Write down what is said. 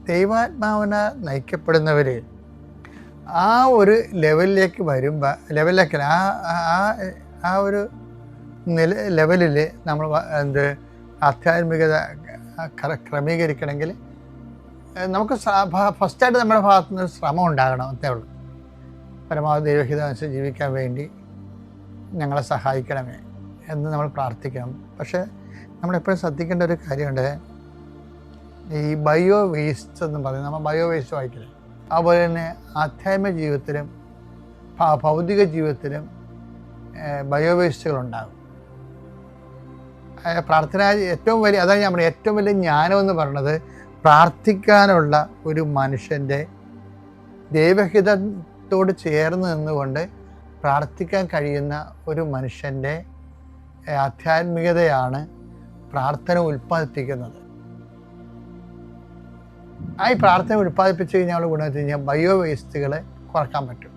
ദൈവാത്മാവിനെ നയിക്കപ്പെടുന്നവർ ആ ഒരു ലെവലിലേക്ക് ലെവലിലേക്ക് ആ ഒരു ലെവലിൽ നമ്മൾ ആധ്യാത്മികത ക്രമീകരിക്കണമെങ്കിൽ നമുക്ക് ഫസ്റ്റായിട്ട് നമ്മുടെ ഭാഗത്തു നിന്ന് ശ്രമം ഉണ്ടാകണം എന്നേ ഉള്ളൂ. പരമാവധി ദൈവഹിതമനുസരിച്ച് ജീവിക്കാൻ വേണ്ടി ഞങ്ങളെ സഹായിക്കണമേ എന്ന് നമ്മൾ പ്രാർത്ഥിക്കണം. പക്ഷേ നമ്മളെപ്പോഴും ശ്രദ്ധിക്കേണ്ട ഒരു കാര്യമുണ്ട്, ഈ ബയോ വേസ്റ്റ് എന്ന് പറയുന്നത് നമ്മൾ ബയോ വേസ്റ്റ് വായിക്കില്ല. അതുപോലെ തന്നെ ആധ്യാത്മിക ജീവിതത്തിലും ഭൗതിക ജീവിതത്തിലും ബയോ വേസ്റ്റുകളുണ്ടാകും. പ്രാർത്ഥന ഏറ്റവും വലിയ അതാണ് നമ്മുടെ ഏറ്റവും വലിയ ജ്ഞാനം എന്ന് പറയുന്നത്, പ്രാർത്ഥിക്കാനുള്ള ഒരു മനുഷ്യൻ്റെ ദൈവഹിതത്തോട് ചേർന്ന് നിന്നുകൊണ്ട് പ്രാർത്ഥിക്കാൻ കഴിയുന്ന ഒരു മനുഷ്യൻ്റെ ആധ്യാത്മികതയാണ് പ്രാർത്ഥന ഉൽപ്പാദിപ്പിക്കുന്നത്. ഈ പ്രാർത്ഥന ഉൽപ്പാദിപ്പിച്ച് കഴിഞ്ഞാൽ ഗുണം വെച്ച് കഴിഞ്ഞാൽ ബയോ വേസ്റ്റുകളെ കുറക്കാൻ പറ്റും.